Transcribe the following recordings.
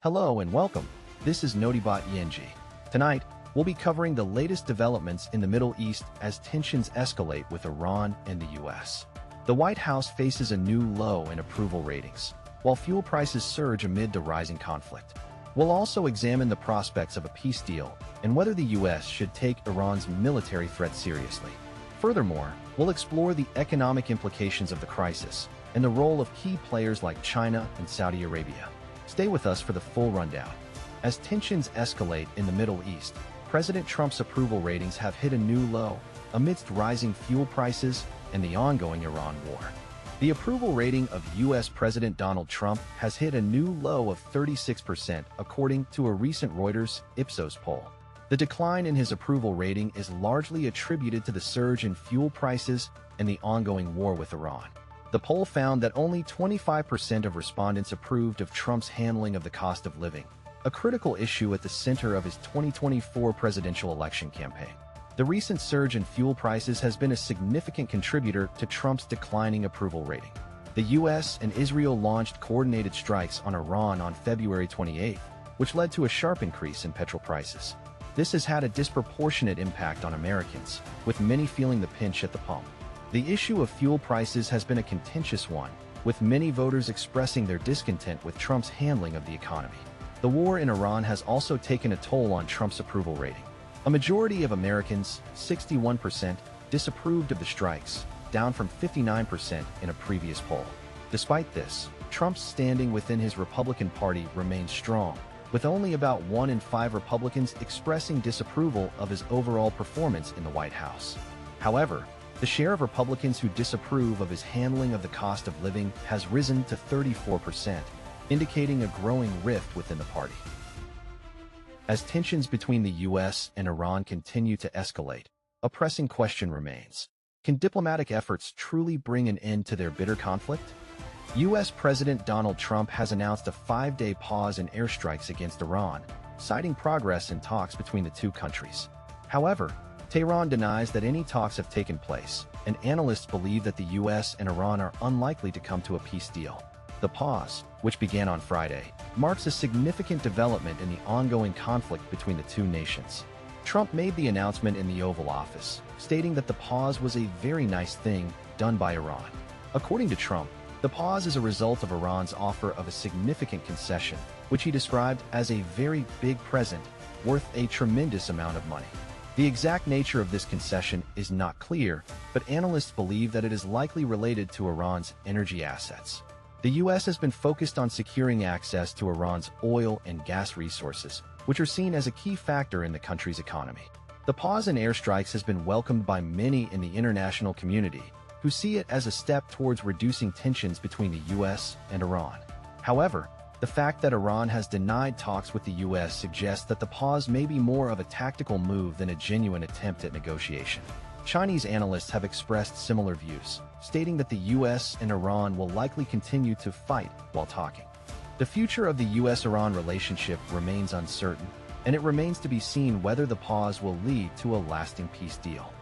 Hello and welcome. This is NotiBot. Tonight, we'll be covering the latest developments in the Middle East as tensions escalate with Iran and the US. The White House faces a new low in approval ratings, while fuel prices surge amid the rising conflict. We'll also examine the prospects of a peace deal and whether the US should take Iran's military threat seriously. Furthermore, we'll explore the economic implications of the crisis and the role of key players like China and Saudi Arabia. Stay with us for the full rundown. As tensions escalate in the Middle East, President Trump's approval ratings have hit a new low amidst rising fuel prices and the ongoing Iran war. The approval rating of U.S. President Donald Trump has hit a new low of 36%, according to a recent Reuters Ipsos poll. The decline in his approval rating is largely attributed to the surge in fuel prices and the ongoing war with Iran. The poll found that only 25% of respondents approved of Trump's handling of the cost of living, a critical issue at the center of his 2024 presidential election campaign. The recent surge in fuel prices has been a significant contributor to Trump's declining approval rating. The U.S. and Israel launched coordinated strikes on Iran on February 28, which led to a sharp increase in petrol prices. This has had a disproportionate impact on Americans, with many feeling the pinch at the pump. The issue of fuel prices has been a contentious one, with many voters expressing their discontent with Trump's handling of the economy. The war in Iran has also taken a toll on Trump's approval rating. A majority of Americans, 61%, disapproved of the strikes, down from 59% in a previous poll. Despite this, Trump's standing within his Republican Party remains strong, with only about 1 in 5 Republicans expressing disapproval of his overall performance in the White House. However, the share of Republicans who disapprove of his handling of the cost of living has risen to 34%, indicating a growing rift within the party. As tensions between the U.S. and Iran continue to escalate, a pressing question remains: can diplomatic efforts truly bring an end to their bitter conflict? U.S. President Donald Trump has announced a 5-day pause in airstrikes against Iran, citing progress in talks between the two countries. However, Tehran denies that any talks have taken place, and analysts believe that the U.S. and Iran are unlikely to come to a peace deal. The pause, which began on Friday, marks a significant development in the ongoing conflict between the two nations. Trump made the announcement in the Oval Office, stating that the pause was a very nice thing done by Iran. According to Trump, the pause is a result of Iran's offer of a significant concession, which he described as a very big present, worth a tremendous amount of money. The exact nature of this concession is not clear, but analysts believe that it is likely related to Iran's energy assets. The U.S. has been focused on securing access to Iran's oil and gas resources, which are seen as a key factor in the country's economy. The pause in airstrikes has been welcomed by many in the international community, who see it as a step towards reducing tensions between the U.S. and Iran. However, the fact that Iran has denied talks with the U.S. suggests that the pause may be more of a tactical move than a genuine attempt at negotiation. Chinese analysts have expressed similar views, stating that the U.S. and Iran will likely continue to fight while talking. The future of the U.S.-Iran relationship remains uncertain, and it remains to be seen whether the pause will lead to a lasting peace deal.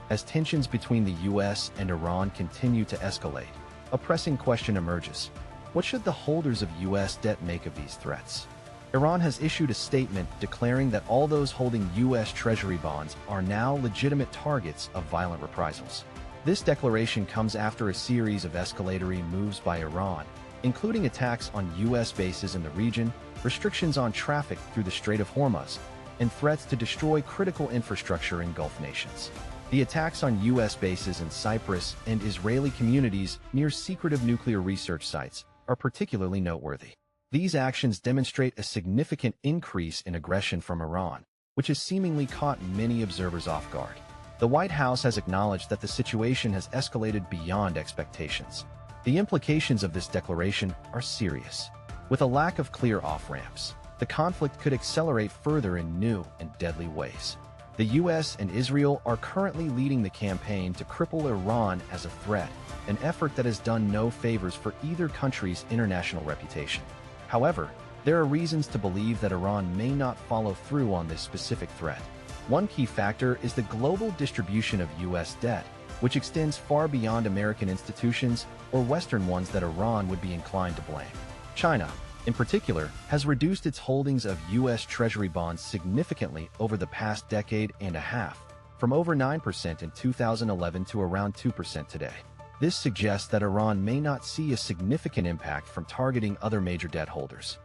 As tensions between the U.S. and Iran continue to escalate, a pressing question emerges: what should the holders of U.S. debt make of these threats? Iran has issued a statement declaring that all those holding U.S. Treasury bonds are now legitimate targets of violent reprisals. This declaration comes after a series of escalatory moves by Iran, including attacks on U.S. bases in the region, restrictions on traffic through the Strait of Hormuz, and threats to destroy critical infrastructure in Gulf nations. The attacks on U.S. bases in Cyprus and Israeli communities near secretive nuclear research sites are particularly noteworthy. These actions demonstrate a significant increase in aggression from Iran, which has seemingly caught many observers off guard. The White House has acknowledged that the situation has escalated beyond expectations. The implications of this declaration are serious. With a lack of clear off-ramps, the conflict could accelerate further in new and deadly ways. The U.S. and Israel are currently leading the campaign to cripple Iran as a threat, an effort that has done no favors for either country's international reputation. However, there are reasons to believe that Iran may not follow through on this specific threat. One key factor is the global distribution of U.S. debt, which extends far beyond American institutions or Western ones that Iran would be inclined to blame. China, in particular, has reduced its holdings of U.S. Treasury bonds significantly over the past decade and a half, from over 9% in 2011 to around 2% today. This suggests that Iran may not see a significant impact from targeting other major debt holders.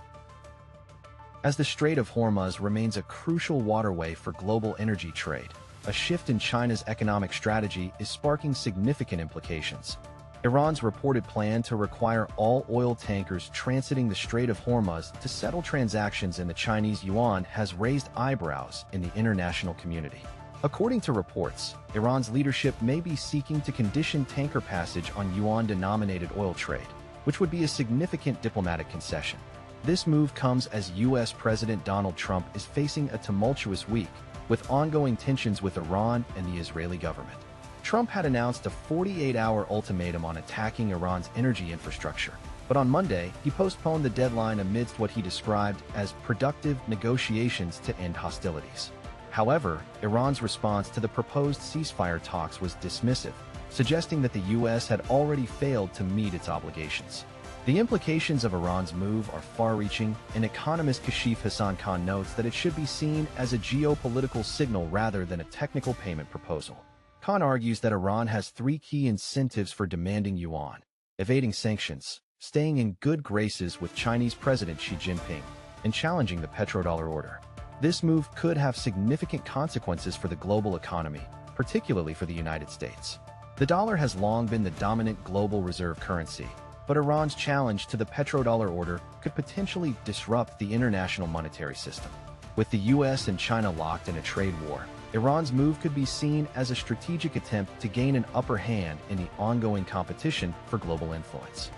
As the Strait of Hormuz remains a crucial waterway for global energy trade, a shift in China's economic strategy is sparking significant implications. Iran's reported plan to require all oil tankers transiting the Strait of Hormuz to settle transactions in the Chinese yuan has raised eyebrows in the international community. According to reports, Iran's leadership may be seeking to condition tanker passage on yuan-denominated oil trade, which would be a significant diplomatic concession. This move comes as U.S. President Donald Trump is facing a tumultuous week, with ongoing tensions with Iran and the Israeli government. Trump had announced a 48-hour ultimatum on attacking Iran's energy infrastructure, but on Monday, he postponed the deadline amidst what he described as productive negotiations to end hostilities. However, Iran's response to the proposed ceasefire talks was dismissive, suggesting that the U.S. had already failed to meet its obligations. The implications of Iran's move are far-reaching, and economist Kashif Hassan Khan notes that it should be seen as a geopolitical signal rather than a technical payment proposal. Khan argues that Iran has three key incentives for demanding yuan: evading sanctions, staying in good graces with Chinese President Xi Jinping, and challenging the petrodollar order. This move could have significant consequences for the global economy, particularly for the United States. The dollar has long been the dominant global reserve currency, but Iran's challenge to the petrodollar order could potentially disrupt the international monetary system. With the U.S. and China locked in a trade war, Iran's move could be seen as a strategic attempt to gain an upper hand in the ongoing competition for global influence.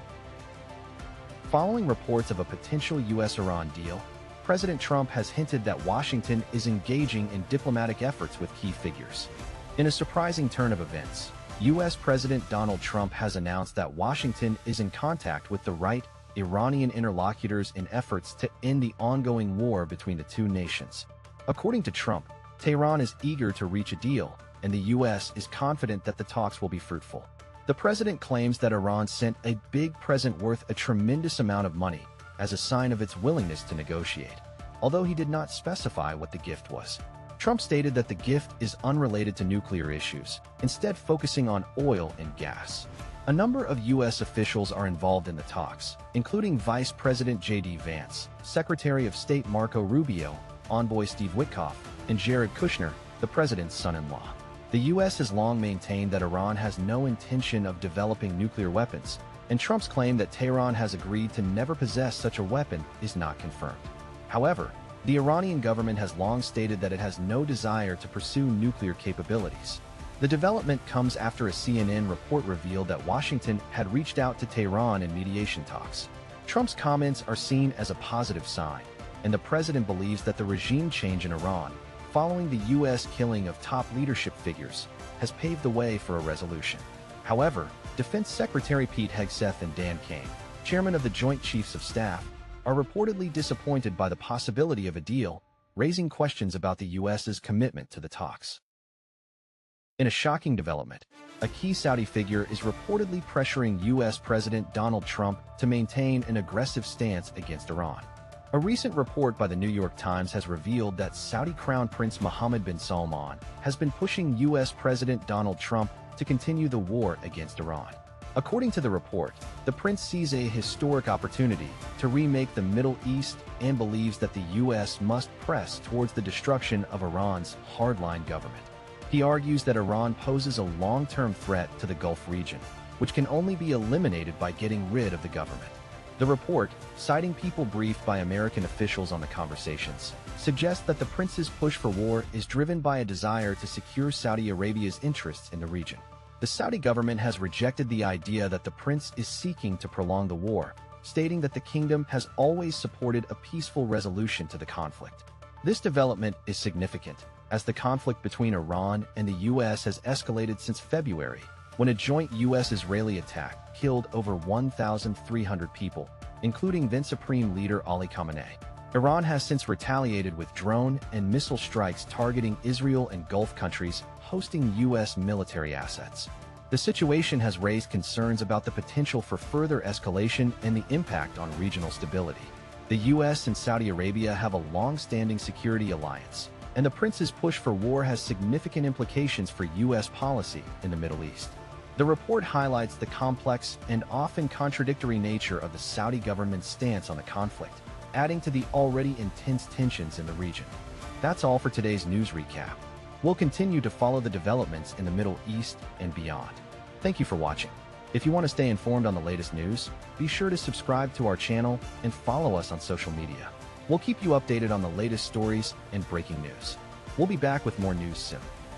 Following reports of a potential U.S.-Iran deal, President Trump has hinted that Washington is engaging in diplomatic efforts with key figures. In a surprising turn of events, U.S. President Donald Trump has announced that Washington is in contact with the right Iranian interlocutors in efforts to end the ongoing war between the two nations. According to Trump, Tehran is eager to reach a deal, and the U.S. is confident that the talks will be fruitful. The president claims that Iran sent a big present worth a tremendous amount of money as a sign of its willingness to negotiate, although he did not specify what the gift was. Trump stated that the gift is unrelated to nuclear issues, instead focusing on oil and gas. A number of U.S. officials are involved in the talks, including Vice President J.D. Vance, Secretary of State Marco Rubio, Envoy Steve Witkoff, and Jared Kushner, the president's son-in-law. The U.S. has long maintained that Iran has no intention of developing nuclear weapons, and Trump's claim that Tehran has agreed to never possess such a weapon is not confirmed. However, the Iranian government has long stated that it has no desire to pursue nuclear capabilities. The development comes after a CNN report revealed that Washington had reached out to Tehran in mediation talks. Trump's comments are seen as a positive sign, and the president believes that the regime change in Iran, following the U.S. killing of top leadership figures, has paved the way for a resolution. However, Defense Secretary Pete Hegseth and Dan Kane, chairman of the Joint Chiefs of Staff, are reportedly disappointed by the possibility of a deal, raising questions about the U.S.'s commitment to the talks. In a shocking development, a key Saudi figure is reportedly pressuring U.S. President Donald Trump to maintain an aggressive stance against Iran. A recent report by the New York Times has revealed that Saudi Crown Prince Mohammed bin Salman has been pushing U.S. President Donald Trump to continue the war against Iran. According to the report, the prince sees a historic opportunity to remake the Middle East and believes that the U.S. must press towards the destruction of Iran's hardline government. He argues that Iran poses a long-term threat to the Gulf region, which can only be eliminated by getting rid of the government. The report, citing people briefed by American officials on the conversations, suggests that the prince's push for war is driven by a desire to secure Saudi Arabia's interests in the region. The Saudi government has rejected the idea that the prince is seeking to prolong the war, stating that the kingdom has always supported a peaceful resolution to the conflict. This development is significant, as the conflict between Iran and the U.S. has escalated since February, when a joint U.S.-Israeli attack killed over 1,300 people, including then Supreme Leader Ali Khamenei. Iran has since retaliated with drone and missile strikes targeting Israel and Gulf countries hosting U.S. military assets. The situation has raised concerns about the potential for further escalation and the impact on regional stability. The US and Saudi Arabia have a long-standing security alliance, and the prince's push for war has significant implications for US policy in the Middle East. The report highlights the complex and often contradictory nature of the Saudi government's stance on the conflict, adding to the already intense tensions in the region. That's all for today's news recap. We'll continue to follow the developments in the Middle East and beyond. Thank you for watching. If you want to stay informed on the latest news, be sure to subscribe to our channel and follow us on social media. We'll keep you updated on the latest stories and breaking news. We'll be back with more news soon.